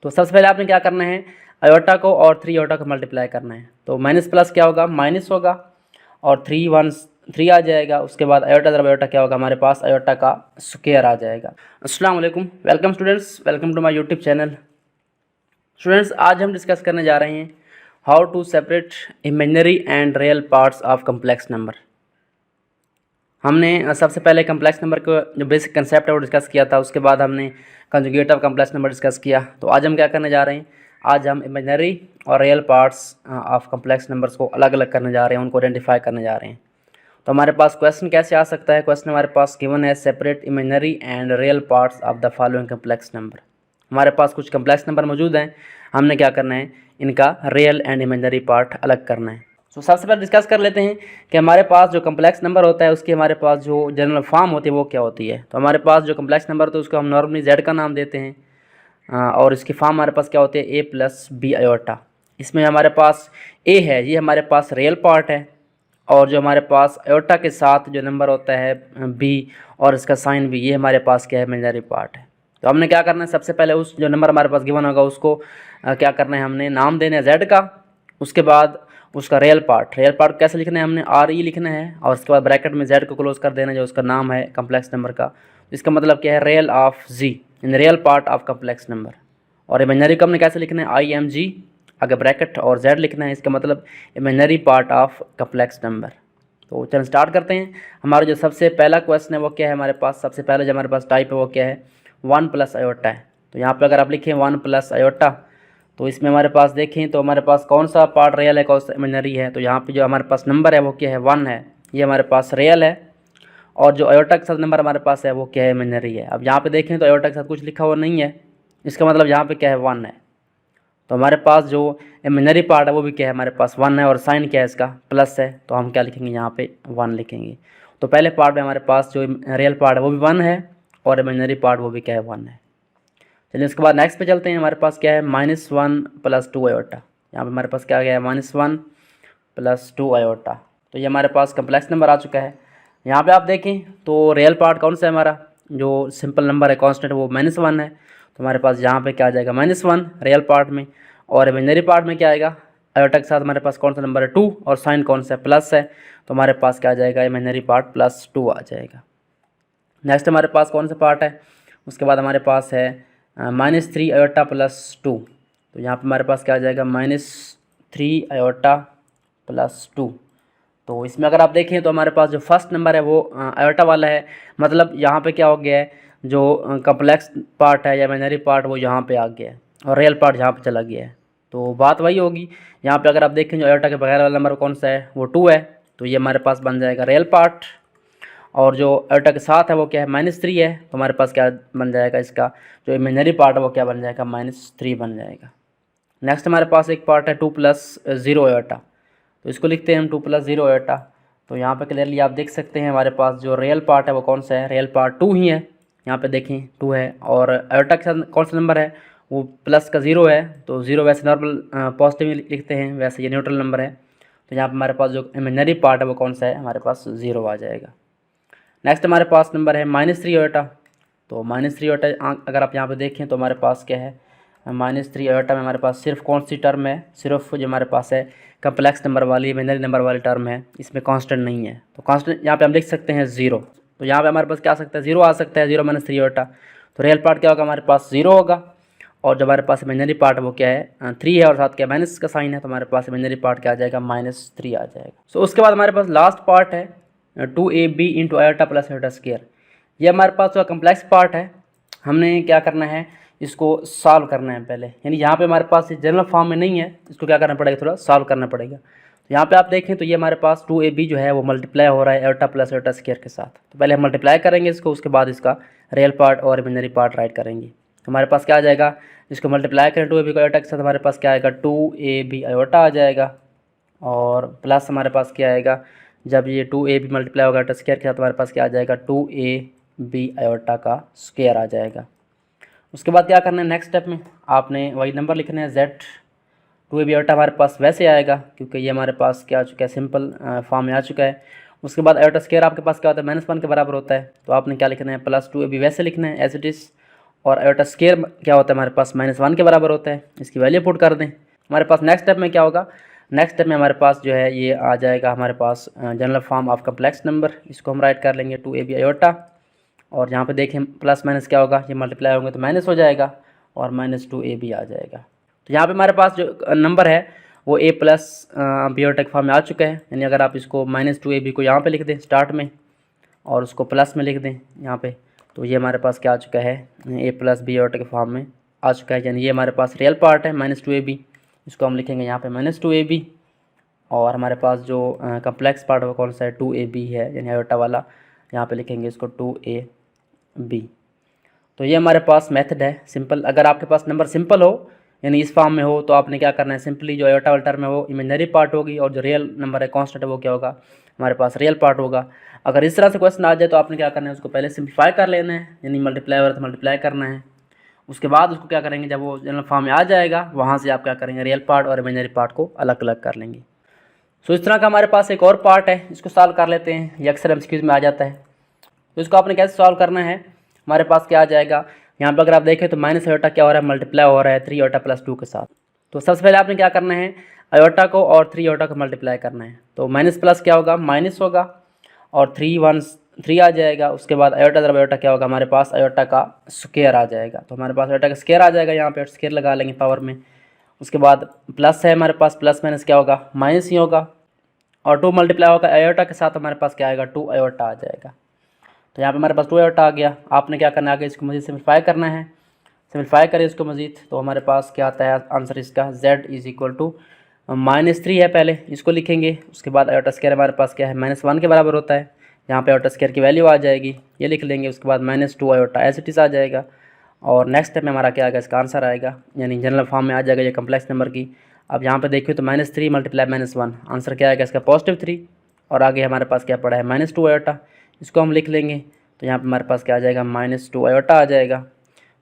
तो सबसे पहले आपने क्या करना है, आयोटा को और 3 आयोटा को मल्टीप्लाई करना है। तो माइनस प्लस क्या होगा, माइनस होगा और 3 1 3 आ जाएगा। उसके बाद आयोटा दर आयोटा क्या होगा, हमारे पास आयोटा का स्क्वायर आ जाएगा। अस्सलाम वालेकुम, welcome students, welcome to my YouTube channel. Students, आज हम डिस्कस करने जा रहे हैं how to separate imaginary and real parts of complex number. हमने सबसे पहले कम्प्लेक्स नंबर का जो बेसिक कंसेप्ट है वो डिस्कस किया था। उसके बाद हमने conjugate of complex number discuss किया। तो आज हम क्या करने जा रहे हैं, आज हम इमेजिनरी और real parts of complex numbers को अलग अलग करने जा रहे हैं, उनको आइडेंटिफाई करने जा रहे हैं। तो हमारे पास क्वेश्चन कैसे आ सकता है, क्वेश्चन हमारे पास गिवन है separate imaginary and real parts of the following complex number. हमारे पास कुछ कम्प्लेक्स नंबर मौजूद हैं, हमने क्या करना है, इनका रियल एंड इमेजिनरी पार्ट अलग करना है। तो सबसे पहले डिस्कस कर लेते हैं कि हमारे पास जो कम्प्लेक्स नंबर होता है उसकी हमारे पास जो जनरल फॉर्म होती है वो क्या होती है। तो हमारे पास जो कम्प्लेक्स नंबर होता है उसको हम नॉर्मली जेड का नाम देते हैं और इसकी फॉर्म हमारे पास क्या होती है, ए प्लस बी आयोटा। इसमें हमारे पास ए है, ये हमारे पास रियल पार्ट है, और जो हमारे पास आयोटा के साथ जो नंबर होता है बी और इसका साइन बी, ये हमारे पास क्या है, इमेजिनरी पार्ट है। तो हमने क्या करना है, सबसे पहले उस जो नंबर हमारे पास गिवन होगा उसको क्या करना है, हमने नाम देना है जेड का। उसके बाद उसका रियल पार्ट कैसे लिखना है, हमने आर ई लिखना है और उसके बाद ब्रैकेट में जेड को क्लोज कर देना है जो उसका नाम है कम्प्लेक्स नंबर का। इसका मतलब क्या है, real of z, in real part of complex number. और इमेजिनरी को हमने कैसे लिखना है, आई एम जी अगर ब्रैकेट और जेड लिखना है, इसका मतलब imaginary part of complex number. तो चलो स्टार्ट करते हैं। हमारा जो सबसे पहला क्वेश्चन है वो क्या है, हमारे पास सबसे पहले जो हमारे पास टाइप है वो क्या है, 1 प्लस आयोटा है। तो यहाँ पे अगर आप लिखें 1 प्लस आयोटा, तो इसमें हमारे पास देखें तो हमारे पास कौन सा पार्ट रियल है, कौन सा इमेजिनरी है। तो यहाँ पे जो हमारे पास नंबर है वो क्या है, 1 है, ये हमारे पास रियल है। और जो आयोटा के साथ नंबर हमारे पास है वो क्या है, इमेजिनरी है। अब यहाँ पे देखें तो आयोटा के साथ कुछ लिखा हुआ नहीं है, इसका मतलब यहाँ पे क्या है, 1 है। तो हमारे पास जो इमेजिनरी पार्ट है वो भी क्या है, हमारे पास 1 है और साइन क्या है इसका, प्लस है। तो हम क्या लिखेंगे, यहाँ पे 1 लिखेंगे। तो पहले पार्ट में हमारे पास जो रियल पार्ट है वो भी 1 है और इमेजिनरी पार्ट वो भी क्या है, 1 है। चलिए उसके बाद नेक्स्ट पे चलते हैं। हमारे पास क्या है, -1 + 2 आयोटा। यहाँ पे हमारे पास क्या गया है, -1 + 2 आयोटा। तो ये हमारे पास कम्प्लेक्स नंबर आ चुका है। यहाँ पे आप देखें तो रियल पार्ट कौन सा है, हमारा जो सिंपल नंबर है कांस्टेंट वो -1 है। तो हमारे पास यहाँ पे क्या आ जाएगा, -1 रियल पार्ट में। और इमेजिनरी पार्ट में क्या आएगा, आयोटा के साथ हमारे पास कौन सा नंबर है, 2, और साइन कौन सा है, प्लस है। तो हमारे पास क्या आ जाएगा, इमेजिनरी पार्ट +2 आ जाएगा। नेक्स्ट हमारे पास कौन सा पार्ट है, उसके बाद हमारे पास है -3 आयोटा + 2। तो यहाँ पे हमारे पास क्या आ जाएगा, -3 आयोटा + 2। तो इसमें अगर आप देखें तो हमारे पास जो फर्स्ट नंबर है वो आयोटा वाला है, मतलब यहाँ पे क्या हो गया है, जो कम्प्लेक्स पार्ट है या इमेजिनरी पार्ट वो यहाँ पे आ गया है और रियल पार्ट यहाँ पे चला गया है। तो बात वही होगी, यहाँ पे अगर आप देखें जो आयोटा के बगैर वाला नंबर कौन सा है, वो 2 है। तो ये हमारे पास बन जाएगा रियल पार्ट। और जो आयोटा के साथ है वो क्या है, -3 है। तो हमारे पास क्या बन जाएगा, इसका जो इमेजिनरी पार्ट है वो क्या बन जाएगा, -3 बन जाएगा। नेक्स्ट हमारे पास एक पार्ट है 2 + 0 आयोटा। तो इसको लिखते हैं हम 2 + 0 आयोटा। तो यहाँ पे क्लियरली आप देख सकते हैं हमारे पास जो रियल पार्ट है वो कौन सा है, रियल पार्ट 2 ही है। यहाँ पे देखें 2 है और आयोटा के साथ कौन सा नंबर है, वो प्लस का 0 है। तो 0 वैसे नॉर्मल पॉजिटिव लिखते हैं, वैसे ये न्यूट्रल नंबर है। तो यहाँ पर हमारे पास जो इमेजिनरी पार्ट है वो कौन सा है, हमारे पास 0 आ जाएगा। नेक्स्ट हमारे पास नंबर है -3 आयोटा। तो -3 आयोटा अगर आप यहाँ पे देखें तो हमारे पास क्या है, -3 आयोटा में हमारे पास सिर्फ कौन सी टर्म है, सिर्फ जो हमारे पास है कम्प्लेक्स नंबर वाली इमेजिनरी नंबर वाली टर्म है, इसमें कांस्टेंट नहीं है। तो कांस्टेंट यहाँ पे हम लिख सकते हैं 0। तो यहाँ पे हमारे पास क्या आ सकता है, 0 आ सकता है, 0 - 3 आयोटा। तो रियल पार्ट क्या होगा, हमारे पास 0 होगा। और जो हमारे पास इमेजिनरी पार्ट वो क्या है, 3 है और साथ क्या माइनस का साइन है। तो हमारे पास इमेजिनरी पार्ट क्या आ जाएगा, -3 आ जाएगा। सो उसके बाद हमारे पास लास्ट पार्ट है 2ab × आयोटा + आयोटा स्क्वायर। ये हमारे पास जो कम्प्लेक्स पार्ट है, हमने क्या करना है, इसको सॉल्व करना है पहले। यानी यहाँ पे हमारे पास जनरल फॉर्म में नहीं है, इसको क्या करना पड़ेगा, थोड़ा सॉल्व करना पड़ेगा। तो यहाँ पे आप देखें तो ये हमारे पास 2ab जो है वो मल्टीप्लाई हो रहा है आयोटा + आयोटा स्क्वायर के साथ। तो पहले हम मल्टीप्लाई करेंगे इसको, उसके बाद इसका रियल पार्ट और इमेजिनरी पार्ट राइट करेंगे। तो हमारे पास क्या आ जाएगा, इसको मल्टीप्लाई करें 2ab को आयोटा के साथ, हमारे पास क्या आएगा, 2ab आयोटा आ जाएगा। और प्लस हमारे पास क्या आएगा, जब ये 2ab मल्टीप्लाई होगा आयोटा स्क्वायर के साथ, हमारे पास क्या आ जाएगा, 2ab आयोटा का स्क्वायर आ जाएगा। उसके बाद क्या करना है, नेक्स्ट स्टेप में आपने वही नंबर लिखना है z। 2ab आयोटा हमारे पास वैसे आएगा क्योंकि ये हमारे पास क्या आ चुका है, सिंपल फॉर्म में आ चुका है। उसके बाद आयोटा स्क्वायर आपके पास क्या होता है, -1 के बराबर होता है। तो आपने क्या लिखना है, +2ab वैसे लिखना है एज इट इज़। और आयोटा स्केयर क्या होता है हमारे पास -1 के बराबर होता है। इसकी वैल्यू पुट कर दें। हमारे पास नेक्स्ट स्टेप में क्या होगा, नेक्स्ट स्टेप में हमारे पास जो है ये आ जाएगा हमारे पास general form of complex number. इसको हम राइट कर लेंगे 2ab आयोटा, और यहाँ पे देखें प्लस माइनस क्या होगा, ये मल्टीप्लाई होंगे तो माइनस हो जाएगा और -2ab आ जाएगा। तो यहाँ पे हमारे पास जो नंबर है वो a प्लस आयोटिक फॉर्म में आ चुका है। यानी अगर आप इसको -2ab को यहाँ पे लिख दें स्टार्ट में और उसको प्लस में लिख दें यहाँ पे, तो ये हमारे पास क्या आ चुका है, a plus b aortic form में आ चुका है। यानी ये हमारे पास रियल पार्ट है -2ab, इसको हम लिखेंगे यहाँ पे -2ab। और हमारे पास जो कम्प्लेक्स पार्ट वो कौन सा है, 2ab है, यानी आयोटा वाला, यहाँ पे लिखेंगे इसको 2ab। तो ये हमारे पास मेथड है सिंपल। अगर आपके पास नंबर सिंपल हो यानी इस फॉर्म में हो तो आपने क्या करना है, सिंपली जो आयोटा वाला टर्म है वो इमेजिनरी पार्ट होगी और जो रियल नंबर है कांस्टेंट है वो क्या होगा, हमारे पास रियल पार्ट होगा। अगर इस तरह से क्वेश्चन आ जाए तो आपने क्या करना है, उसको पहले सिंप्लीफाई कर लेना है, यानी मल्टीप्लाई हो रहा है तो मल्टीप्लाई करना है। उसके बाद उसको क्या करेंगे, जब वो जनरल फॉर्म में आ जाएगा वहाँ से आप क्या करेंगे, रियल पार्ट और इमेजिनरी पार्ट को अलग अलग कर लेंगे। सो इस तरह का हमारे पास एक और पार्ट है, इसको सॉल्व कर लेते हैं। ये अक्सर एमसीक्यूज में आ जाता है। तो इसको आपने कैसे सॉल्व करना है, हमारे पास क्या आ जाएगा, यहाँ पर अगर आप देखें तो माइनस आयोटा क्या हो रहा है, मल्टीप्लाई हो रहा है 3 आयोटा प्लस 2 के साथ। तो सबसे पहले आपने क्या करना है, आयोटा को और 3 आयोटा को मल्टीप्लाई करना है। तो माइनस प्लस क्या होगा, माइनस होगा और 3 1 3 आ जाएगा। उसके बाद आयोटा दर आयोटा क्या होगा, हमारे पास आयोटा का स्क्वायर आ जाएगा। तो हमारे पास आयोटा का स्क्वायर आ जाएगा, यहाँ पे स्क्वायर लगा लेंगे पावर में। उसके बाद प्लस है हमारे पास, प्लस माइनस क्या होगा, माइनस ही होगा और 2 मल्टीप्लाई होगा आयोटा के साथ, हमारे पास क्या आएगा, 2 आयोटा आ जाएगा। तो यहाँ पे हमारे पास 2 आयोटा आ गया। आपने क्या करना है, आगे इसको मज़ीद सिम्प्लीफाई करना है। सिम्प्लीफाई करें इसको मज़ीद तो हमारे पास क्या आता है आंसर इसका, z इज़ इक्वल टू -3 है, पहले इसको लिखेंगे। उसके बाद आयोटा स्क्वायर हमारे पास क्या है, -1 के बराबर होता है। यहाँ पे आयोटा स्क्वायर की वैल्यू आ जाएगी, ये लिख लेंगे। उसके बाद -2 आयोटा एज इट इज़ आ जाएगा। और नेक्स्ट स्टेप में हमारा क्या आएगा, इसका आंसर आएगा, यानी जनरल फॉर्म में आ जाएगा ये कम्प्लेक्स नंबर की। अब यहाँ पे देखिए तो -3 मल्टीप्लाई -1, आंसर क्या आएगा इसका +3। और आगे हमारे पास क्या पड़ा है, -2 आयोटा, इसको हम लिख लेंगे। तो यहाँ पे हमारे पास क्या आ जाएगा, -2 आयोटा आ जाएगा।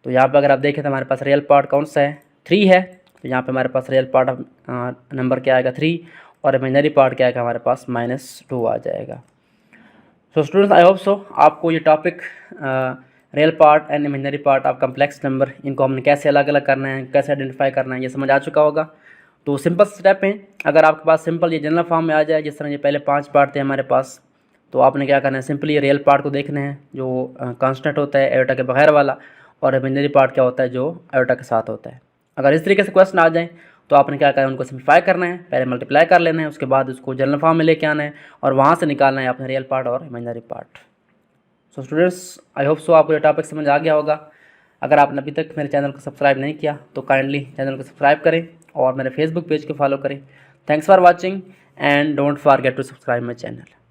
तो यहाँ पे अगर आप देखें तो हमारे पास रियल पार्ट कौन सा है, 3 है। तो यहाँ पे हमारे पास रियल पार्ट नंबर क्या आएगा, 3, और इमेजिनरी पार्ट क्या आएगा हमारे पास, -2 आ जाएगा। So students, I hope so आपको ये topic real part and imaginary part of complex number, इनको हमने कैसे अलग अलग करना है, कैसे आइडेंटिफाई करना है, ये समझ आ चुका होगा। तो सिंपल स्टेप है, अगर आपके पास सिंपल ये जनरल फॉर्म में आ जाए, जिस तरह ये पहले 5 पार्ट थे हमारे पास, तो आपने क्या करना है, सिंपली ये रियल पार्ट को देखना है जो कांस्टेंट होता है आयोटा के बगैर वाला, और इमेजिनरी पार्ट क्या होता है जो आयोटा के साथ होता है। अगर इस तरीके से क्वेश्चन आ जाए तो आपने क्या करना है, उनको सिम्प्लीफाई करना है, पहले मल्टीप्लाई कर लेना है, उसके बाद उसको जनरल फॉर्म में लेके आना है और वहाँ से निकालना है अपने रियल पार्ट और imaginary part. So students, I hope so आपको ये टॉपिक समझ आ गया होगा। अगर आपने अभी तक मेरे चैनल को सब्सक्राइब नहीं किया तो काइंडली चैनल को सब्सक्राइब करें और मेरे फेसबुक पेज को फॉलो करें। Thanks for watching and don't forget to subscribe my channel.